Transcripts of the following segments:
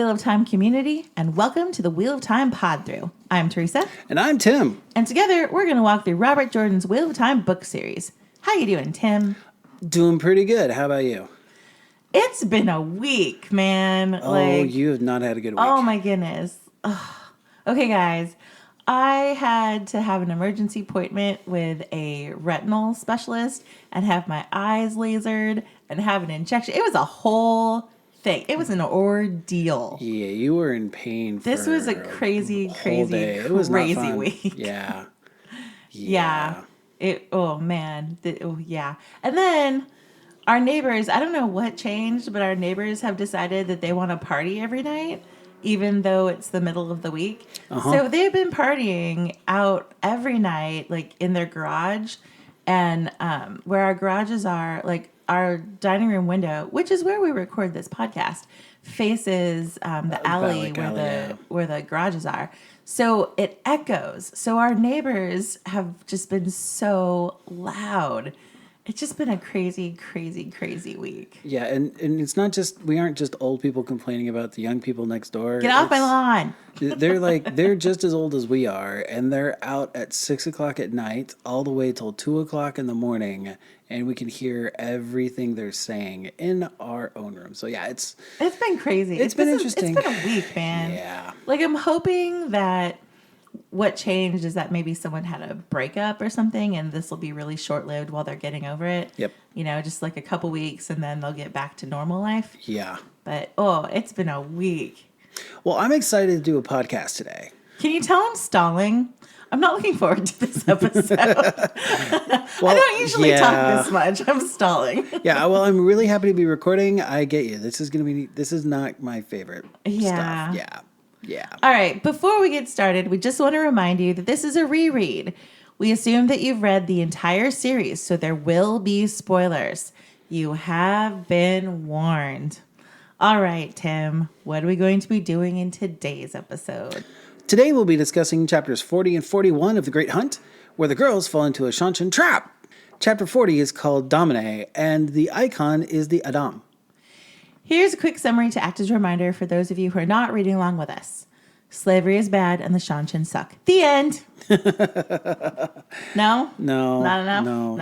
Wheel of Time community, and welcome to the Wheel of Time Pod-Thru. I'm Teresa. And I'm Tim. And together, we're going to walk through Robert Jordan's Wheel of Time book series. How you doing, Tim? Doing pretty good. How about you? It's been a week, man. Oh, you have not had a good week. Oh, my goodness. Ugh. Okay, guys. I had to have an emergency appointment with a retinal specialist and have my eyes lasered and have an injection. It was a whole thing. It was an ordeal. Yeah, you were in pain. This was a crazy It was not fun. week. Yeah. Yeah. Oh, man. Yeah. And then our neighbors, I don't know what changed, but our neighbors have decided that they want to party every night, even though it's the middle of the week. Uh-huh. So they've been partying out every night, like in their garage. And where our garages are, like our dining room window, which is where we record this podcast, faces the alley where the garages are. So it echoes. So our neighbors have just been so loud. It's just been a crazy, crazy, crazy week. Yeah, and it's not just, we aren't just old people complaining about the young people next door. Get off my lawn. They're just as old as we are, and they're out at 6 o'clock at night all the way till 2 o'clock in the morning, and we can hear everything they're saying in our own room. So yeah, it's been crazy. It's been interesting. It's been a week, man. Yeah. Like, I'm hoping that what changed is that maybe someone had a breakup or something, and this will be really short-lived while they're getting over it. Yep. You know, just like a couple weeks, and then they'll get back to normal life. Yeah. But, it's been a week. Well, I'm excited to do a podcast today. Can you tell I'm stalling? I'm not looking forward to this episode. I don't usually talk this much. I'm stalling. Yeah, well, I'm really happy to be recording. I get you. This is not my favorite stuff. Yeah. All right. Before we get started, we just want to remind you that this is a reread. We assume that you've read the entire series, so there will be spoilers. You have been warned. All right, Tim, what are we going to be doing in today's episode? Today we'll be discussing chapters 40 and 41 of The Great Hunt, where the girls fall into a Seanchan trap. Chapter 40 is called Damane, and the icon is the Adam. Here's a quick summary to act as a reminder for those of you who are not reading along with us. Slavery is bad and the Seanchan suck. The end. No? No. Not enough? No.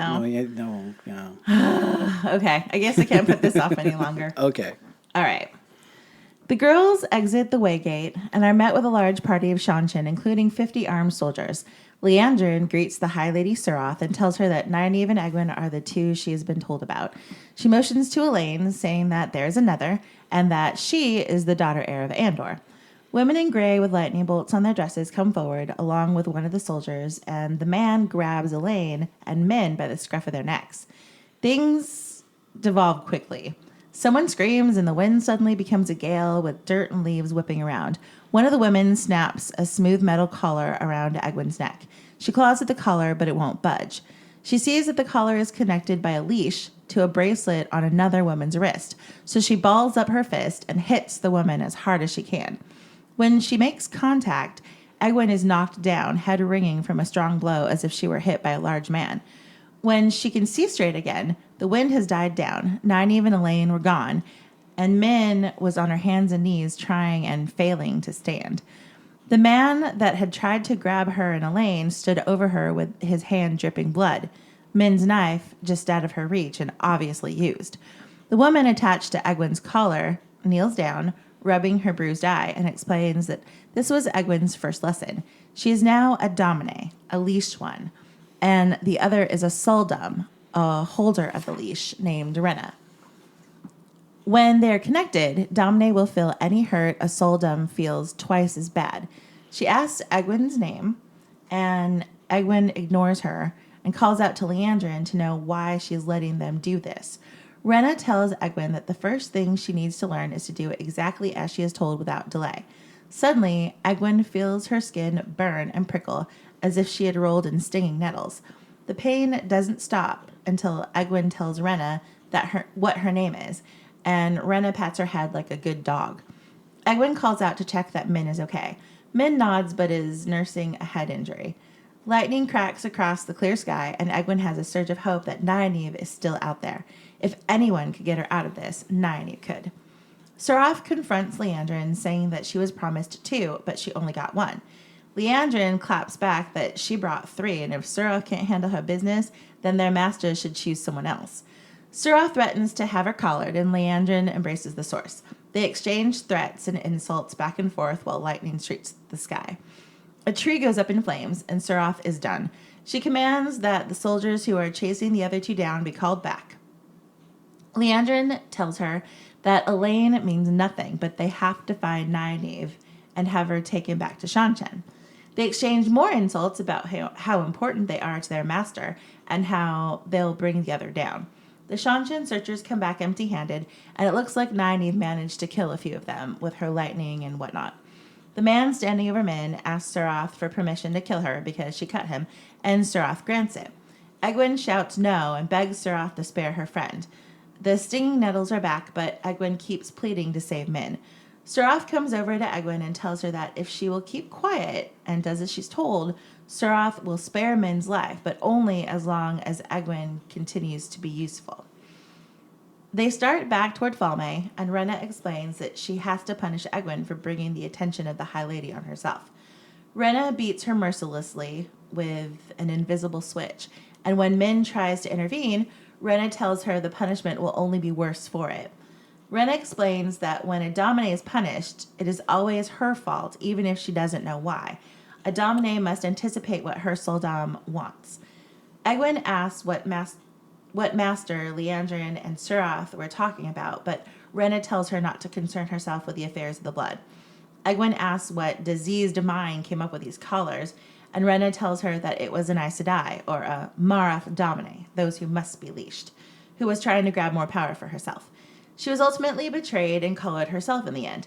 Okay, I guess I can't put this off any longer. Okay. All right. The girls exit the waygate and are met with a large party of Seanchan, including 50 armed soldiers. Leandrin greets the High Lady Suroth and tells her that Nynaeve and Egwene are the two she has been told about. She motions to Elaine, saying that there's another, and that she is the daughter heir of Andor. Women in gray with lightning bolts on their dresses come forward, along with one of the soldiers, and the man grabs Elaine and Min by the scruff of their necks. Things devolve quickly. Someone screams, and the wind suddenly becomes a gale with dirt and leaves whipping around. One of the women snaps a smooth metal collar around Egwene's neck. She claws at the collar, but it won't budge. She sees that the collar is connected by a leash to a bracelet on another woman's wrist, so she balls up her fist and hits the woman as hard as she can. When she makes contact, Egwene is knocked down, head ringing from a strong blow as if she were hit by a large man. When she can see straight again, the wind has died down. Nynaeve and Elaine were gone, and Min was on her hands and knees trying and failing to stand. The man that had tried to grab her and Elaine stood over her with his hand dripping blood, Min's knife just out of her reach and obviously used. The woman attached to Egwene's collar kneels down, rubbing her bruised eye, and explains that this was Egwene's first lesson. She is now a Damane, a leashed one, and the other is a Suldam, a holder of the leash, named Rena. When they're connected, Damane will feel any hurt a Suldam feels twice as bad. She asks Egwene's name, and Egwene ignores her and calls out to Leandrin to know why she's letting them do this. Rena tells Egwene that the first thing she needs to learn is to do it exactly as she is told without delay. Suddenly, Egwene feels her skin burn and prickle as if she had rolled in stinging nettles. The pain doesn't stop until Egwene tells Rena what her name is, and Rena pats her head like a good dog. Egwene calls out to check that Min is okay. Min nods but is nursing a head injury. Lightning cracks across the clear sky, and Egwene has a surge of hope that Nynaeve is still out there. If anyone could get her out of this, Nynaeve could. Seraph confronts Leandrin, saying that she was promised 2, but she only got 1. Leandrin claps back that she brought 3, and if Seraph can't handle her business, then their master should choose someone else. Seraph threatens to have her collared, and Leandrin embraces the source. They exchange threats and insults back and forth while lightning streaks the sky. A tree goes up in flames, and Seraph is done. She commands that the soldiers who are chasing the other 2 down be called back. Leandrin tells her that Elaine means nothing, but they have to find Nynaeve and have her taken back to Seanchan. They exchange more insults about how important they are to their master and how they'll bring the other down. The Seanchan searchers come back empty-handed, and it looks like Nynaeve managed to kill a few of them with her lightning and whatnot. The man standing over Min asks Seraph for permission to kill her because she cut him, and Seraph grants it. Egwene shouts no and begs Seraph to spare her friend. The stinging nettles are back, but Egwene keeps pleading to save Min. Seraph comes over to Egwene and tells her that if she will keep quiet and does as she's told, Seraph will spare Min's life, but only as long as Egwene continues to be useful. They start back toward Falme, and Rena explains that she has to punish Egwene for bringing the attention of the High Lady on herself. Rena beats her mercilessly with an invisible switch, and when Min tries to intervene, Rena tells her the punishment will only be worse for it. Rena explains that when a Damane is punished, it is always her fault, even if she doesn't know why. A Damane must anticipate what her Soldam wants. Egwene asks what Master Leandrin and Seraph were talking about, but Rena tells her not to concern herself with the affairs of the blood. Egwene asks what diseased mind came up with these collars, and Rena tells her that it was an Aes Sedai, or a Marath Damane, those who must be leashed, who was trying to grab more power for herself. She was ultimately betrayed and collared herself in the end.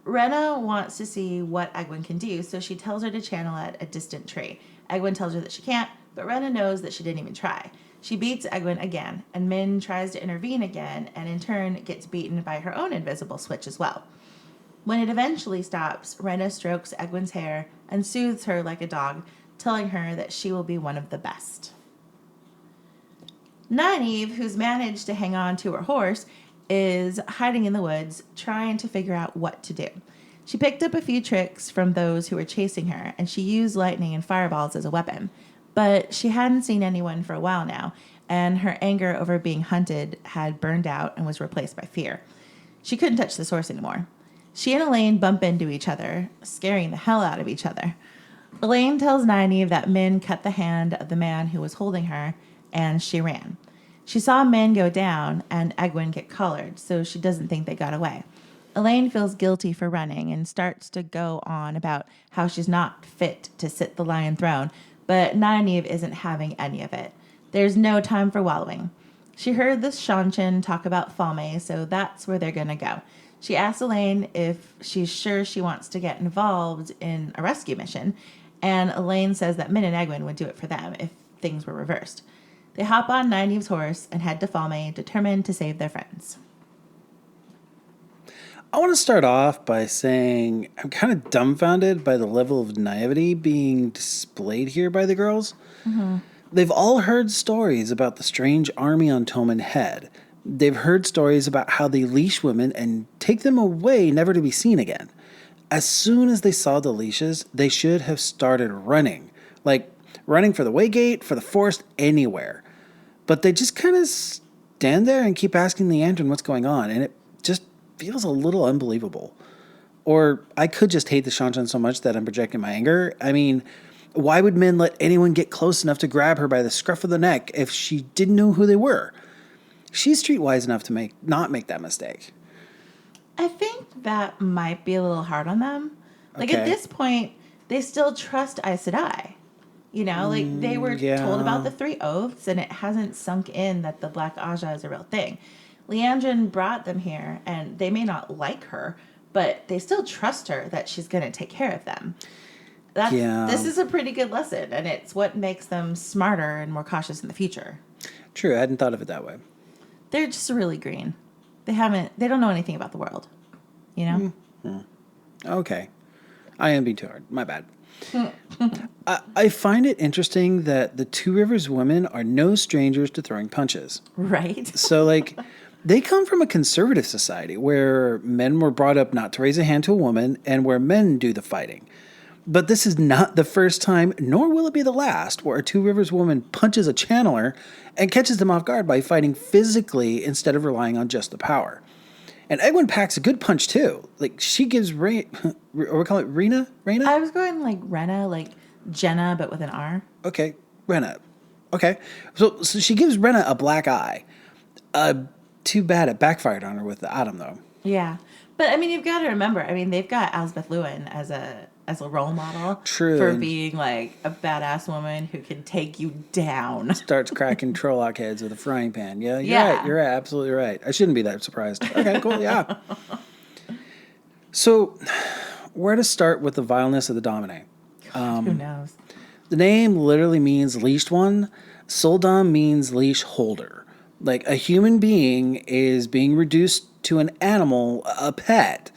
Rena wants to see what Egwene can do, so she tells her to channel at a distant tree. Egwene tells her that she can't, but Rena knows that she didn't even try. She beats Egwene again, and Min tries to intervene again, and in turn gets beaten by her own invisible switch as well. When it eventually stops, Rena strokes Egwene's hair and soothes her like a dog, telling her that she will be one of the best. Nynaeve, who's managed to hang on to her horse, is hiding in the woods, trying to figure out what to do. She picked up a few tricks from those who were chasing her, and she used lightning and fireballs as a weapon. But she hadn't seen anyone for a while now, and her anger over being hunted had burned out and was replaced by fear. She couldn't touch the source anymore. She and Elaine bump into each other, scaring the hell out of each other. Elaine tells Nynaeve that Min cut the hand of the man who was holding her, and she ran. She saw Min go down and Egwene get collared, so she doesn't think they got away. Elaine feels guilty for running and starts to go on about how she's not fit to sit the Lion Throne, but Nynaeve isn't having any of it. There's no time for wallowing. She heard the Seanchan talk about Falme, so that's where they're going to go. She asks Elaine if she's sure she wants to get involved in a rescue mission, and Elaine says that Min and Egwene would do it for them if things were reversed. They hop on Nynaeve's horse and head to Falme, determined to save their friends. I want to start off by saying I'm kind of dumbfounded by the level of naivety being displayed here by the girls. Mm-hmm. They've all heard stories about the strange army on Toman Head. They've heard stories about how they leash women and take them away never to be seen again. As soon as they saw the leashes, they should have started running. Like, running for the Waygate, for the forest, anywhere. But they just kind of stand there and keep asking Leandrin what's going on, and it just feels a little unbelievable. Or I could just hate the Seanchan so much that I'm projecting my anger. I mean, why would Min let anyone get close enough to grab her by the scruff of the neck if she didn't know who they were? She's streetwise enough to not make that mistake. I think that might be a little hard on them. Like, Okay. At this point, they still trust Aes Sedai. You know, like, they were told about the 3 oaths, and it hasn't sunk in that the Black Aja is a real thing. Leandrin brought them here, and they may not like her, but they still trust her that she's going to take care of them. This is a pretty good lesson, and it's what makes them smarter and more cautious in the future. True, I hadn't thought of it that way. They're just really green. They don't know anything about the world, you know? Mm-hmm. Okay. I am being too hard. My bad. I find it interesting that the Two Rivers women are no strangers to throwing punches. Right. So, like, They come from a conservative society where men were brought up not to raise a hand to a woman and where men do the fighting. But this is not the first time, nor will it be the last, where a Two Rivers woman punches a channeler and catches them off guard by fighting physically instead of relying on just the power. And Egwene packs a good punch too. Like she gives or we call it Rena? I was going like Rena, like Jenna, but with an R. Okay, Rena. Okay. So she gives Rena a black eye. Too bad it backfired on her with the Atom though. Yeah. But I mean you've got to remember, I mean they've got Elspeth Lewin as a role model. True. For being like a badass woman who can take you down. Starts cracking Trolloc heads with a frying pan. Yeah, you're right, absolutely right. I shouldn't be that surprised. Okay, cool, yeah. So, where to start with the vileness of the Damane? Who knows? The name literally means leashed one. Soldam means leash holder. Like a human being is being reduced to an animal, a pet.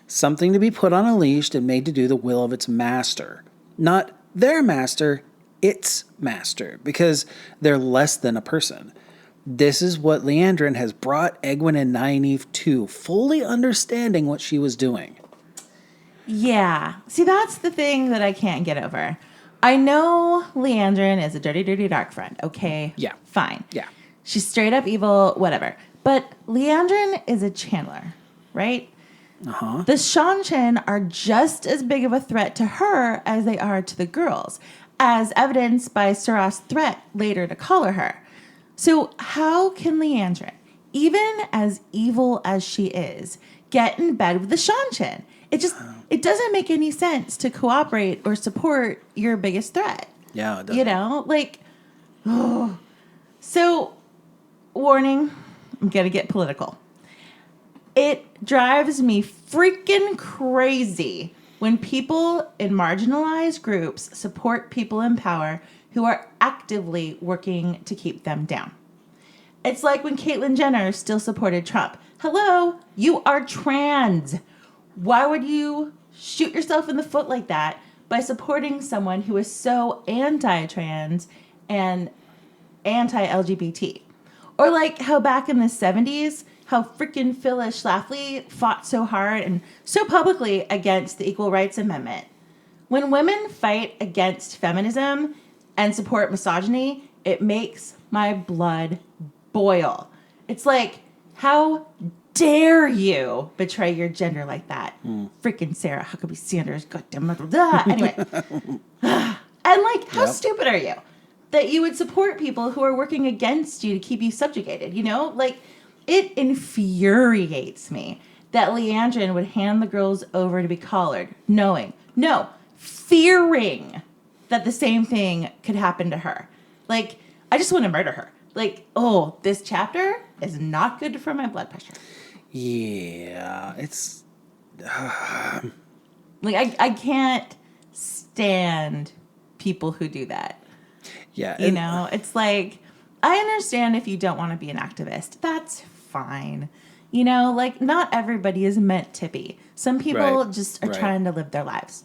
Something to be put on a leash and made to do the will of its master. Not their master, its master, because they're less than a person. This is what Liandrin has brought Egwene and Nynaeve to, fully understanding what she was doing. Yeah. See, that's the thing that I can't get over. I know Liandrin is a dirty, dirty dark friend. Okay. Yeah. Fine. Yeah. She's straight up evil, whatever. But Liandrin is a channeler, right? Uh-huh. The Seanchan are just as big of a threat to her as they are to the girls, as evidenced by Surath's threat later to collar her. So how can Liandrin, even as evil as she is, get in bed with the Seanchan? It doesn't make any sense to cooperate or support your biggest threat. Yeah, it does. You know, like, oh. So, warning, I'm going to get political. It drives me freaking crazy when people in marginalized groups support people in power who are actively working to keep them down. It's like when Caitlyn Jenner still supported Trump. Hello, you are trans. Why would you shoot yourself in the foot like that by supporting someone who is so anti-trans and anti-LGBT? Or like how back in the 70s, how freaking Phyllis Schlafly fought so hard and so publicly against the Equal Rights Amendment. When women fight against feminism and support misogyny, it makes my blood boil. It's like, how dare you betray your gender like that? Freaking Sarah Huckabee Sanders, goddamn. Anyway. And like, how stupid are you that you would support people who are working against you to keep you subjugated, you know? Like, it infuriates me that Liandrin would hand the girls over to be collared, fearing that the same thing could happen to her. Like, I just want to murder her. Like, oh, this chapter is not good for my blood pressure. Yeah, it's... Like, I can't stand people who do that. Yeah. You know, it's like, I understand if you don't want to be an activist. That's fine. You know, like, not everybody is meant to be. Some people just are trying to live their lives.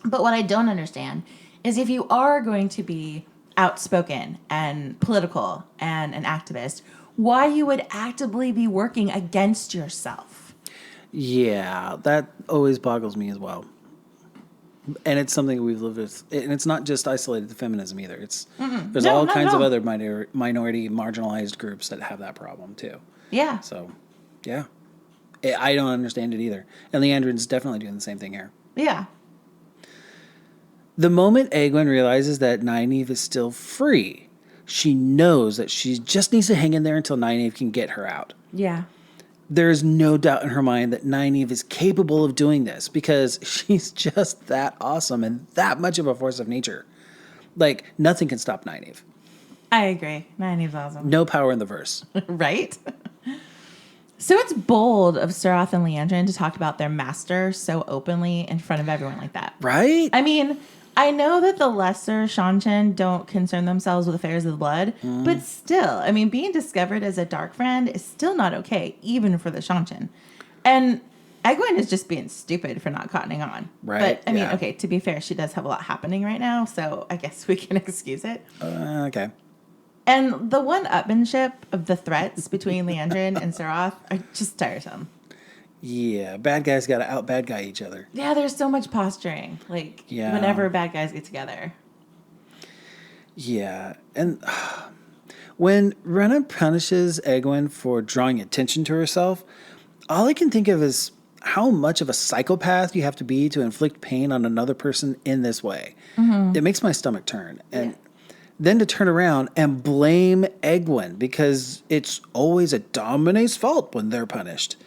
But what I don't understand is if you are going to be outspoken and political and an activist, why you would actively be working against yourself. Yeah, that always boggles me as well. And it's something we've lived with. And it's not just isolated to feminism either. There's all kinds of other minority marginalized groups that have that problem too. Yeah. So, yeah. I don't understand it either. And Liandrin's definitely doing the same thing here. Yeah. The moment Egwene realizes that Nynaeve is still free, she knows that she just needs to hang in there until Nynaeve can get her out. Yeah. There is no doubt in her mind that Nynaeve is capable of doing this because she's just that awesome and that much of a force of nature. Like, nothing can stop Nynaeve. I agree. Nynaeve's awesome. No power in the verse. Right? So it's bold of Surath and Liandrin to talk about their master so openly in front of everyone like that. Right? I mean, I know that the lesser Seanchan don't concern themselves with affairs of the blood, but still, I mean, being discovered as a dark friend is still not okay, even for the Seanchan. And Egwene is just being stupid for not cottoning on. Right. But, I mean, okay, to be fair, she does have a lot happening right now, so I guess we can excuse it. Okay. And the one-upmanship of the threats between Leandrin and Seroth are just tiresome. Yeah, bad guys got to out bad guy each other. Yeah, there's so much posturing. Like, Yeah. whenever bad guys get together. Yeah, and when Rena punishes Egwene for drawing attention to herself, all I can think of is how much of a psychopath you have to be to inflict pain on another person in this way. It makes my stomach turn. And then to turn around and blame Egwene because it's always a Damane's fault when they're punished.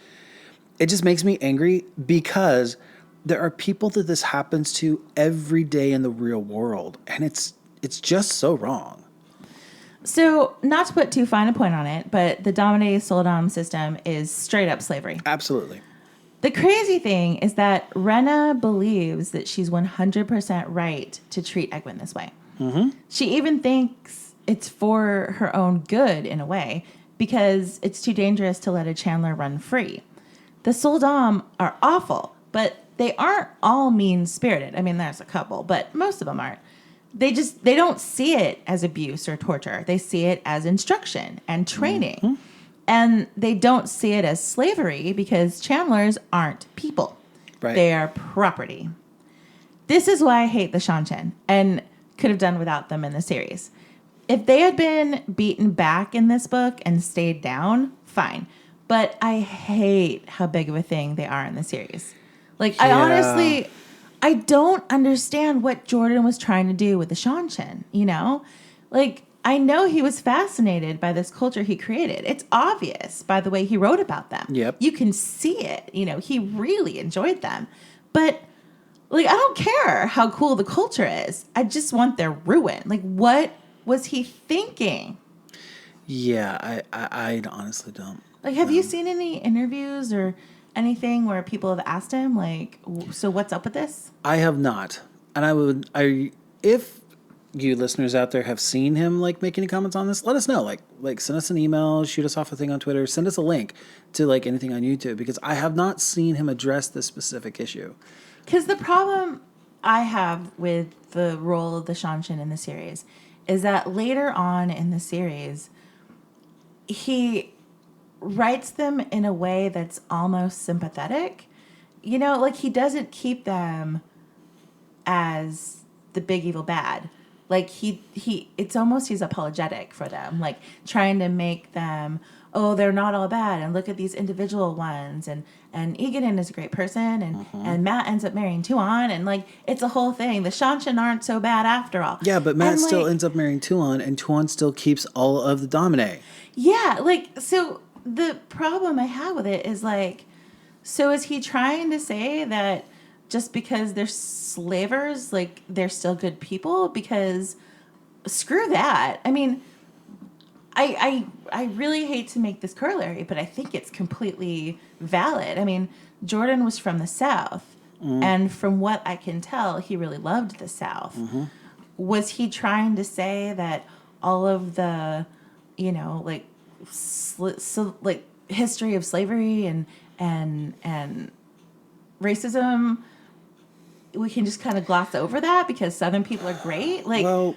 It just makes me angry because there are people that this happens to every day in the real world, and it's just so wrong. So, not to put too fine a point on it, but the Damane Soldam system is straight up slavery. Absolutely. The crazy thing is that Rena believes that she's 100% right to treat Egwene this way. Mm-hmm. She even thinks it's for her own good in a way because it's too dangerous to let a Chandler run free. The Soldam are awful, but they aren't all mean-spirited. I mean, there's a couple, but most of them aren't. They don't see it as abuse or torture. They see it as instruction and training. Mm-hmm. And they don't see it as slavery because Chandlers aren't people. Right. They are property. This is why I hate the Seanchan and could have done without them in the series. If they had been beaten back in this book and stayed down, fine. But I hate how big of a thing they are in the series. Like, yeah. I don't understand what Jordan was trying to do with the Seanchan, you know? Like, I know he was fascinated by this culture he created. It's obvious by the way he wrote about them. Yep. You can see it. You know, he really enjoyed them. But, like, I don't care how cool the culture is. I just want their ruin. Like, what was he thinking? Yeah, I honestly don't. Like, have you seen any interviews or anything where people have asked him, like, so what's up with this? I have not. And if you listeners out there have seen him, like, make any comments on this, let us know. Like send us an email, shoot us off a thing on Twitter, send us a link to, like, anything on YouTube, because I have not seen him address this specific issue. Because the problem I have with the role of the Seanchan in the series is that later on in the series, he writes them in a way that's almost sympathetic. You know, like, he doesn't keep them as the big evil bad. Like, it's almost he's apologetic for them, like trying to make them, oh, they're not all bad, and look at these individual ones, and Egan is a great person, and Matt ends up marrying Tuon, and, like, it's a whole thing. The Seanchan aren't so bad after all. Yeah, but Matt still ends up marrying Tuon, and Tuon still keeps all of the Damane. Yeah, like, so the problem I have with it is, like, so is he trying to say that just because they're slavers, like, they're still good people? Because screw that. I mean, I really hate to make this corollary, but I think it's completely valid. I mean, Jordan was from the South, and from what I can tell, he really loved the South. Mm-hmm. Was he trying to say that all of the, you know, like, like, history of slavery and racism, we can just kind of gloss over that because Southern people are great? Like, well,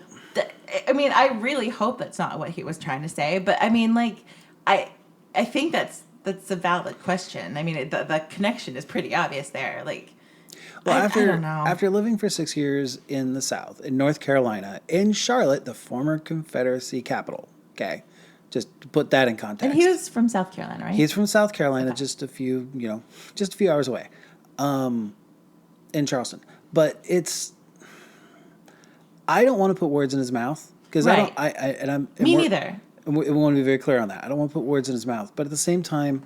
I mean, I really hope that's not what he was trying to say, but I mean, like, I think that's a valid question. I mean, the connection is pretty obvious there. Like, well, I don't know. After living for 6 years in the South, in North Carolina, in Charlotte, the former Confederacy capital, okay, just to put that in context. And he was from South Carolina, right? He's from South Carolina, okay. just a few hours away, in Charleston. But I don't want to put words in his mouth because right. Me neither. We want to be very clear on that. I don't want to put words in his mouth, but at the same time,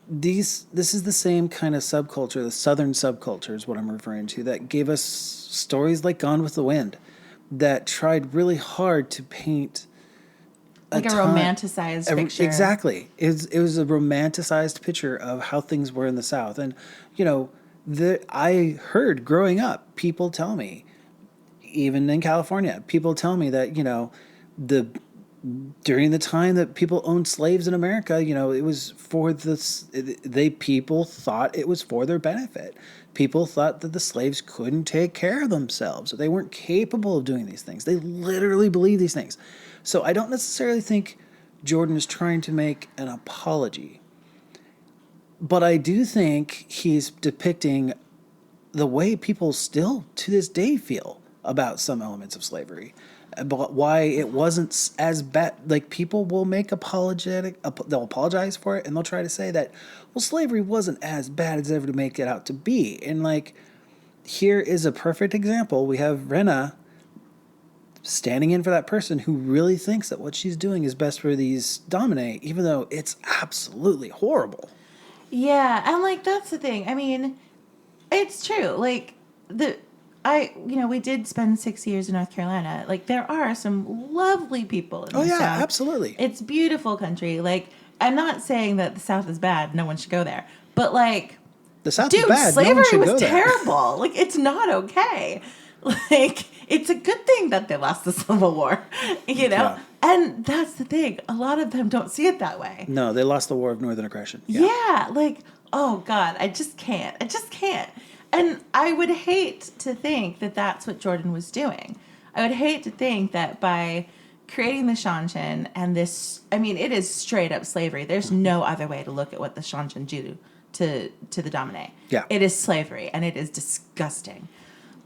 this is the same kind of subculture, the Southern subculture is what I'm referring to, that gave us stories like Gone with the Wind, that tried really hard to paint like a romanticized picture. Exactly. It was a romanticized picture of how things were in the South. And, you know, I heard growing up people tell me, even in California, people tell me that, you know, the during the time that people owned slaves in America, it was for this. People thought it was for their benefit. People thought that the slaves couldn't take care of themselves, or they weren't capable of doing these things. They literally believed these things. So I don't necessarily think Jordan is trying to make an apology, but I do think he's depicting the way people still to this day feel about some elements of slavery, about why it wasn't as bad. Like, people will make they'll apologize for it, and they'll try to say that, well, slavery wasn't as bad as ever to make it out to be. And like, here is a perfect example. We have Renna standing in for that person who really thinks that what she's doing is best for these Damane, even though it's absolutely horrible. Yeah, and like, that's the thing. I mean, it's true. Like, we did spend 6 years in North Carolina. Like, there are some lovely people in the South. Absolutely. It's beautiful country. Like, I'm not saying that the South is bad. No one should go there. But like, the South is bad. Slavery no one should was go there. terrible. Like, it's not okay. Like, it's a good thing that they lost the Civil War, Yeah. And that's the thing. A lot of them don't see it that way. No, they lost the War of Northern Aggression. Yeah, like, oh God, I just can't. And I would hate to think that that's what Jordan was doing. I would hate to think that by creating the Seanchan and this, I mean, it is straight up slavery. There's no other way to look at what the Seanchan do to the Damane. Yeah. It is slavery, and it is disgusting.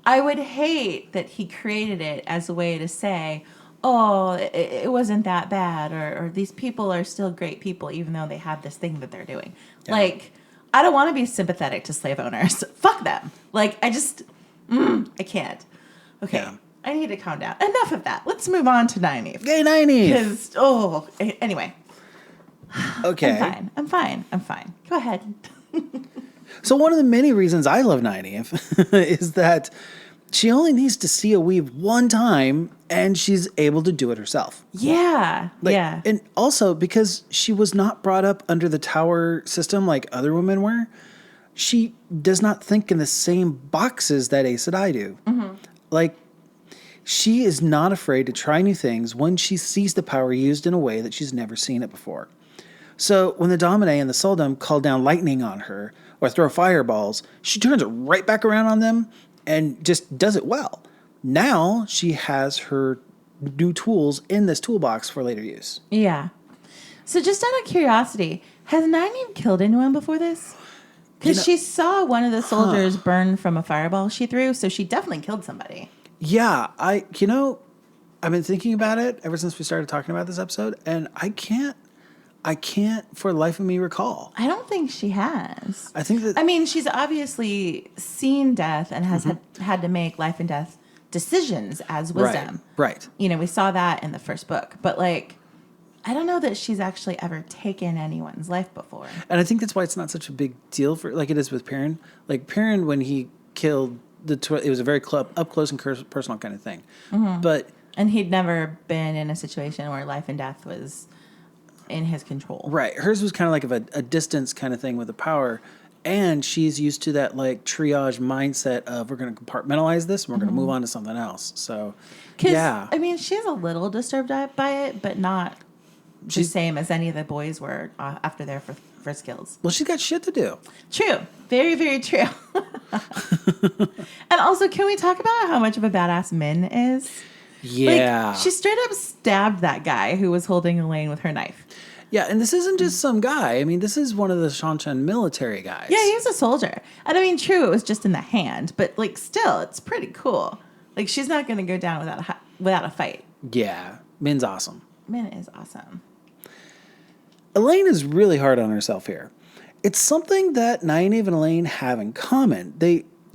I would hate that he created it as a way to say, oh, it wasn't that bad, or these people are still great people, even though they have this thing that they're doing. Yeah. Like, I don't want to be sympathetic to slave owners. Fuck them. Like, I can't. Okay, yeah. I need to calm down. Enough of that. Let's move on to Nynaeve. Yay, Nynaeve! Because, anyway. Okay. I'm fine. Go ahead. So one of the many reasons I love Nynaeve is that she only needs to see a weave one time, and she's able to do it herself. Yeah, yeah. And also, because she was not brought up under the tower system like other women were, she does not think in the same boxes that Aes Sedai do. Mm-hmm. Like, she is not afraid to try new things when she sees the power used in a way that she's never seen it before. So when the Damane and the Sul'dam call down lightning on her or throw fireballs, she turns it right back around on them and just does it well. Now she has her new tools in this toolbox for later use. Yeah. So just out of curiosity, has Nynaeve killed anyone before this? Because she saw one of the soldiers burn from a fireball she threw, so she definitely killed somebody. Yeah, I've been thinking about it ever since we started talking about this episode, and I can't for the life of me recall. I don't think she has. I mean, she's obviously seen death and has had to make life and death decisions as wisdom. Right. We saw that in the first book. But, like, I don't know that she's actually ever taken anyone's life before. And I think that's why it's not such a big deal for, like it is with Perrin. Like, Perrin, when he killed it was a very up close and personal kind of thing. Mm-hmm. And he'd never been in a situation where life and death was in his control. Right. Hers was kind of like a distance kind of thing with the power. And she's used to that, like, triage mindset of, we're going to compartmentalize this and we're going to move on to something else. So, yeah. I mean, she's a little disturbed by it, but not the same as any of the boys were after their first kills. Well, she's got shit to do. True. Very, very true. And also, can we talk about how much of a badass Min is? Yeah. Like, she straight up stabbed that guy who was holding Elaine with her knife. Yeah, and this isn't just some guy. I mean, this is one of the Seanchan military guys. Yeah, he was a soldier. And I mean, true, it was just in the hand, but, like, still, it's pretty cool. Like, she's not going to go down without a fight. Yeah, Min's awesome. Min is awesome. Elaine is really hard on herself here. It's something that Nynaeve and Elaine have in common.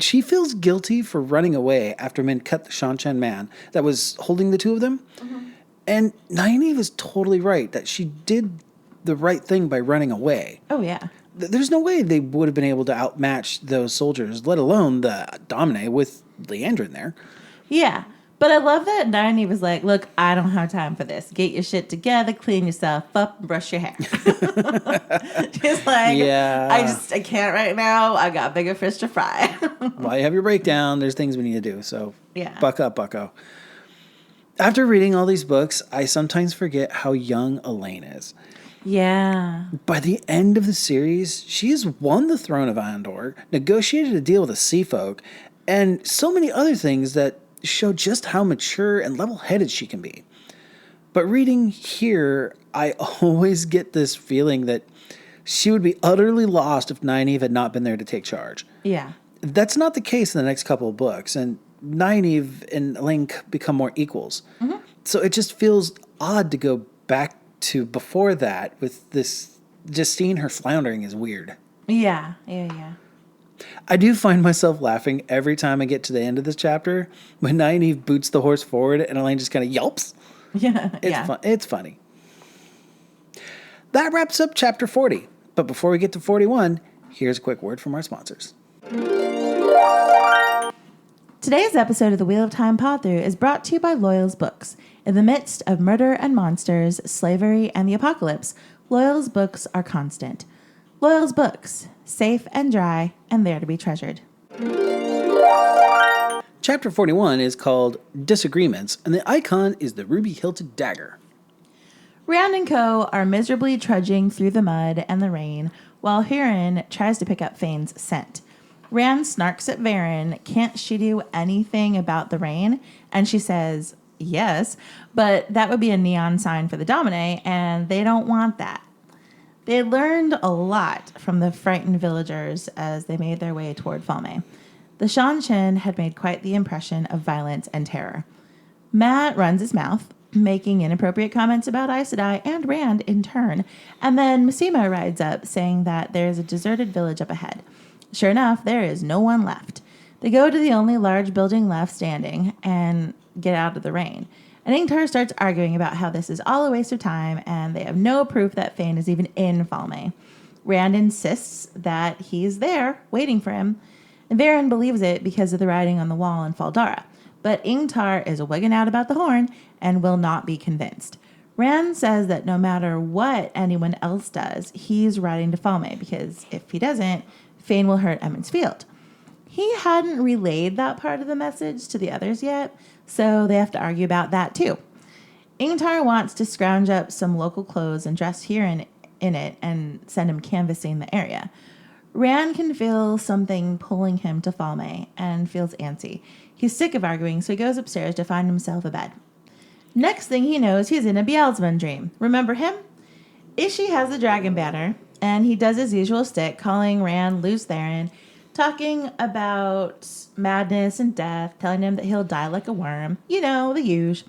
She feels guilty for running away after Min cut the Seanchan man that was holding the two of them. Mm-hmm. And Nynaeve is totally right that she did the right thing by running away. Oh, yeah. There's no way they would have been able to outmatch those soldiers, let alone the Damane with Liandrin there. Yeah. But I love that Nynaeve was like, look, I don't have time for this. Get your shit together, clean yourself up, and brush your hair. She's like, yeah. I can't right now. I got bigger fish to fry. While you have your breakdown, there's things we need to do. So buck up, bucko. After reading all these books, I sometimes forget how young Elaine is. Yeah. By the end of the series, she has won the throne of Andor, negotiated a deal with the Sea Folk, and so many other things that show just how mature and level-headed she can be. But reading here, I always get this feeling that she would be utterly lost if Nynaeve had not been there to take charge. Yeah. That's not the case in the next couple of books, and Nynaeve and Elaine become more equals. Mm-hmm. So it just feels odd to go back to before that with this, just seeing her floundering is weird. Yeah. I do find myself laughing every time I get to the end of this chapter when Nynaeve boots the horse forward and Elaine just kind of yelps. Yeah. It's funny. That wraps up chapter 40. But before we get to 41, here's a quick word from our sponsors. Today's episode of the Wheel of Time Pod-Thru is brought to you by Loyal's Books. In the midst of murder and monsters, slavery, and the apocalypse, Loyal's books are constant. Loyal's Books, safe and dry, and there to be treasured. Chapter 41 is called Disagreements, and the icon is the ruby-hilted dagger. Rand and Co. are miserably trudging through the mud and the rain, while Huron tries to pick up Fane's scent. Rand snarks at Varen, can't she do anything about the rain? And she says, yes, but that would be a neon sign for the Damane, and they don't want that. They learned a lot from the frightened villagers as they made their way toward Falme. The Seanchan had made quite the impression of violence and terror. Matt runs his mouth, making inappropriate comments about Aes Sedai and Rand in turn, and then Massima rides up, saying that there is a deserted village up ahead. Sure enough, there is no one left. They go to the only large building left standing and get out of the rain. And Ingtar starts arguing about how this is all a waste of time and they have no proof that Fane is even in Falme. Rand insists that he's there, waiting for him, and Varen believes it because of the writing on the wall in Faldara. But Ingtar is wigging out about the horn and will not be convinced. Rand says that no matter what anyone else does, he's riding to Falme because if he doesn't, Fane will hurt Emond's Field. He hadn't relayed that part of the message to the others yet, so they have to argue about that too. Ingtar wants to scrounge up some local clothes and dress Huron in it and send him canvassing the area. Rand can feel something pulling him to Falme and feels antsy. He's sick of arguing, so he goes upstairs to find himself a bed. Next thing he knows, he's in a Beelzebub dream. Remember him? Ishi has the dragon banner, and he does his usual stick, calling Rand Loose Theron, talking about madness and death, telling him that he'll die like a worm. You know, the usual.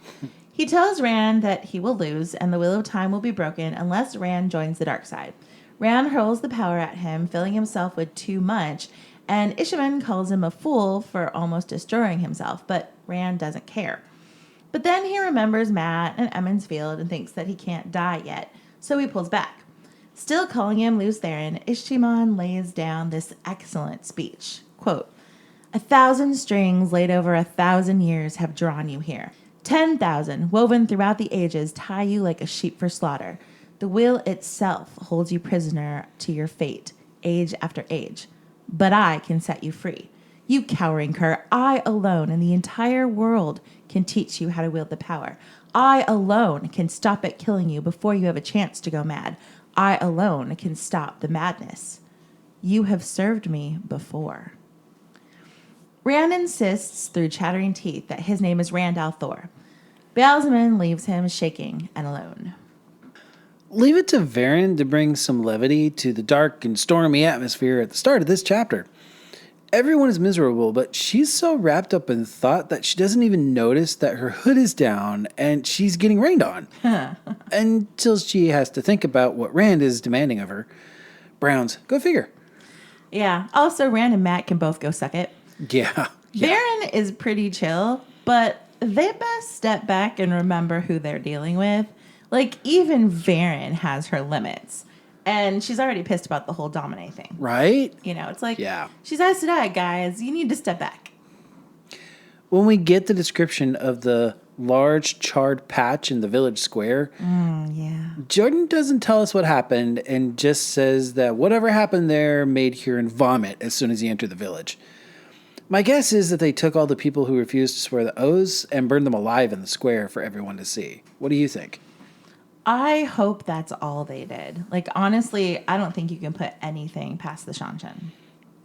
He tells Rand that he will lose, and the Wheel of Time will be broken unless Rand joins the dark side. Rand hurls the power at him, filling himself with too much, and Ishaman calls him a fool for almost destroying himself, but Rand doesn't care. But then he remembers Matt and Emond's Field and thinks that he can't die yet, so he pulls back. Still calling him Loose Theron, Ishtiman lays down this excellent speech. Quote, 1,000 strings laid over 1,000 years have drawn you here. 10,000 woven throughout the ages tie you like a sheep for slaughter. The wheel itself holds you prisoner to your fate, age after age. But I can set you free. You cowering cur, I alone in the entire world can teach you how to wield the power. I alone can stop it killing you before you have a chance to go mad. I alone can stop the madness. You have served me before. Rand insists through chattering teeth that his name is Rand al'Thor. Beelzebub leaves him shaking and alone. Leave it to Varen to bring some levity to the dark and stormy atmosphere at the start of this chapter. Everyone is miserable, but she's so wrapped up in thought that she doesn't even notice that her hood is down and she's getting rained on. Until she has to think about what Rand is demanding of her. Browns, go figure. Yeah. Also, Rand and Matt can both go suck it. Yeah. Varen is pretty chill, but they best step back and remember who they're dealing with. Like, even Varen has her limits. And she's already pissed about the whole Damane thing. Right? You know, it's like, yeah. She's Aes Sedai, guys. You need to step back. When we get the description of the large charred patch in the village square, Jordan doesn't tell us what happened and just says that whatever happened there made Huron vomit as soon as he entered the village. My guess is that they took all the people who refused to swear the oaths and burned them alive in the square for everyone to see. What do you think? I hope that's all they did. Like, honestly, I don't think you can put anything past the Seanchan.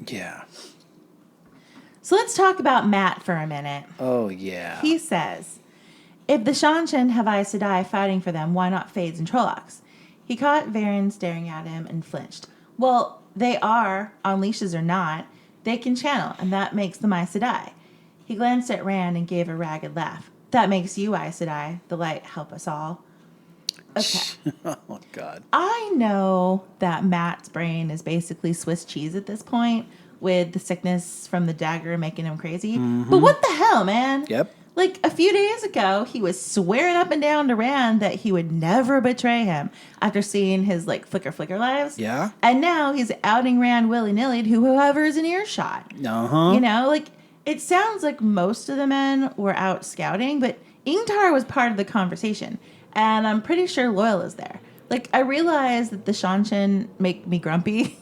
Yeah. So let's talk about Matt for a minute. Oh, yeah. He says, if the Seanchan have eyes to die fighting for them, why not Fades and Trollocs? He caught Varen staring at him and flinched. Well, they are, on leashes or not, they can channel, and that makes them Aes Sedai. He glanced at Rand and gave a ragged laugh. That makes you Aes Sedai. The light help us all. Okay. Oh, God. I know that Matt's brain is basically Swiss cheese at this point, with the sickness from the dagger making him crazy. Mm-hmm. But what the hell, man? Yep. Like, a few days ago, he was swearing up and down to Rand that he would never betray him after seeing his, like, flicker lives. Yeah. And now he's outing Rand willy-nilly to whoever is in earshot. Uh-huh. You know, like, it sounds like most of the men were out scouting, but Ingtar was part of the conversation. And I'm pretty sure Loyal is there. Like, I realize that the Seanchan make me grumpy,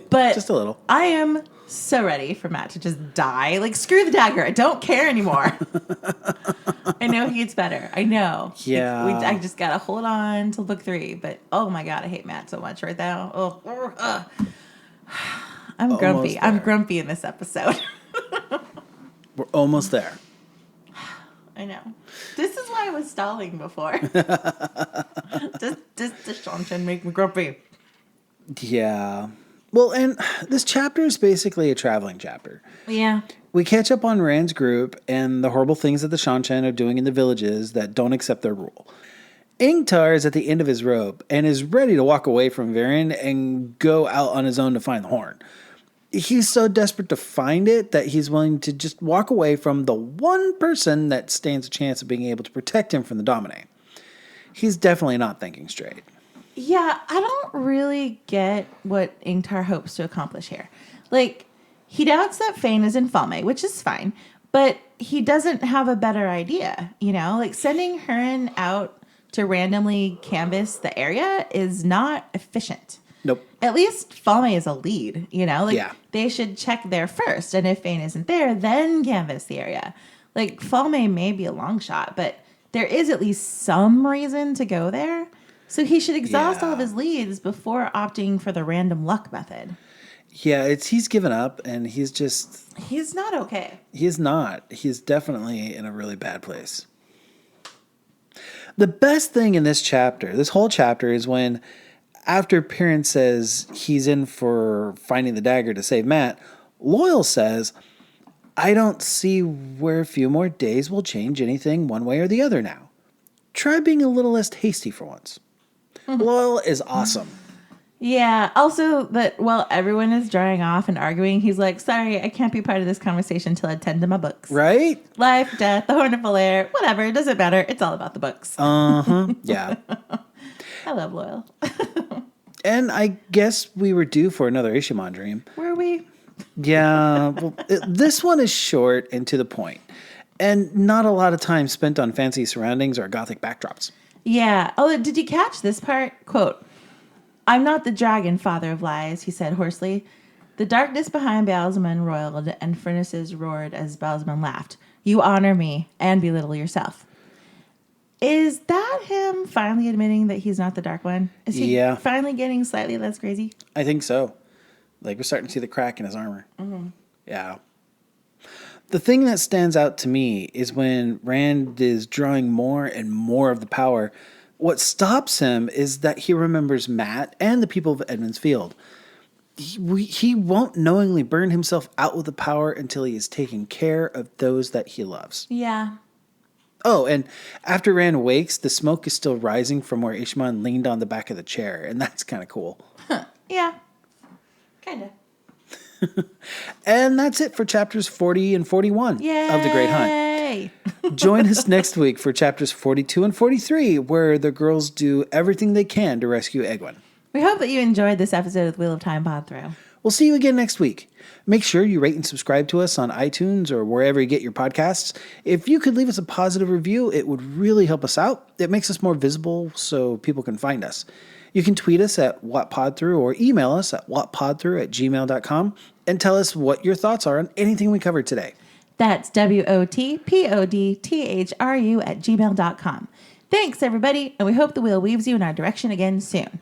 but just a little. I am so ready for Matt to just die. Like, screw the dagger. I don't care anymore. I know he gets better. I know. Yeah. I just got to hold on till book 3. But, oh, my God, I hate Matt so much right now. I'm grumpy. I'm grumpy in this episode. We're almost there. I know. This is why I was stalling before. Just the Seanchan make me grumpy. Yeah. Well, and this chapter is basically a traveling chapter. Yeah. We catch up on Rand's group and the horrible things that the Seanchan are doing in the villages that don't accept their rule. Ingtar is at the end of his rope and is ready to walk away from Varen and go out on his own to find the horn. He's so desperate to find it that he's willing to just walk away from the one person that stands a chance of being able to protect him from the Damane. He's definitely not thinking straight. Yeah, I don't really get what Ingtar hopes to accomplish here. Like, he doubts that Fane is in Falme, which is fine, but he doesn't have a better idea, you know? Like, sending Hurin out to randomly canvass the area is not efficient. Nope. At least Falme is a lead, you know? Like, yeah. They should check there first, and if Fane isn't there, then canvass the area. Like, Falme may be a long shot, but there is at least some reason to go there. So he should exhaust all of his leads before opting for the random luck method. Yeah, he's given up, and he's not okay. He is not. He's definitely in a really bad place. The best thing in this whole chapter, is when, after Perrin says he's in for finding the dagger to save Matt, Loyal says, I don't see where a few more days will change anything one way or the other now. Try being a little less hasty for once. Loyal is awesome. Yeah. Also, that while everyone is drying off and arguing, he's like, sorry, I can't be part of this conversation until I attend to my books. Right? Life, death, the Horn of Valair, whatever. It doesn't matter. It's all about the books. Uh-huh. Yeah. I love Loyal. And I guess we were due for another Ishamon dream. Were we? Yeah. Well, this one is short and to the point. And not a lot of time spent on fancy surroundings or gothic backdrops. Yeah. Oh, did you catch this part? Quote, I'm not the dragon, father of lies, he said hoarsely. The darkness behind Balzaman roiled and furnaces roared as Balzaman laughed. You honor me and belittle yourself. Is that him finally admitting that he's not the Dark One? Is he finally getting slightly less crazy? I think so. Like, we're starting to see the crack in his armor. Mm-hmm. Yeah. The thing that stands out to me is when Rand is drawing more and more of the power, what stops him is that he remembers Matt and the people of Edmund's Field. He won't knowingly burn himself out with the power until he has taken care of those that he loves. Yeah. Oh, and after Rand wakes, the smoke is still rising from where Ishman leaned on the back of the chair, and that's kind of cool. Huh. Yeah. Kind of. And that's it for chapters 40 and 41 of The Great Hunt. Join us next week for chapters 42 and 43, where the girls do everything they can to rescue Egwene. We hope that you enjoyed this episode of Wheel of Time Pod-Thru. We'll see you again next week. Make sure you rate and subscribe to us on iTunes or wherever you get your podcasts. If you could leave us a positive review, it would really help us out. It makes us more visible so people can find us. You can tweet us at Pod-Thru or email us at whatpodthru@gmail.com and tell us what your thoughts are on anything we covered today. That's WOTPODTHRU@gmail.com. Thanks, everybody, and we hope the wheel weaves you in our direction again soon.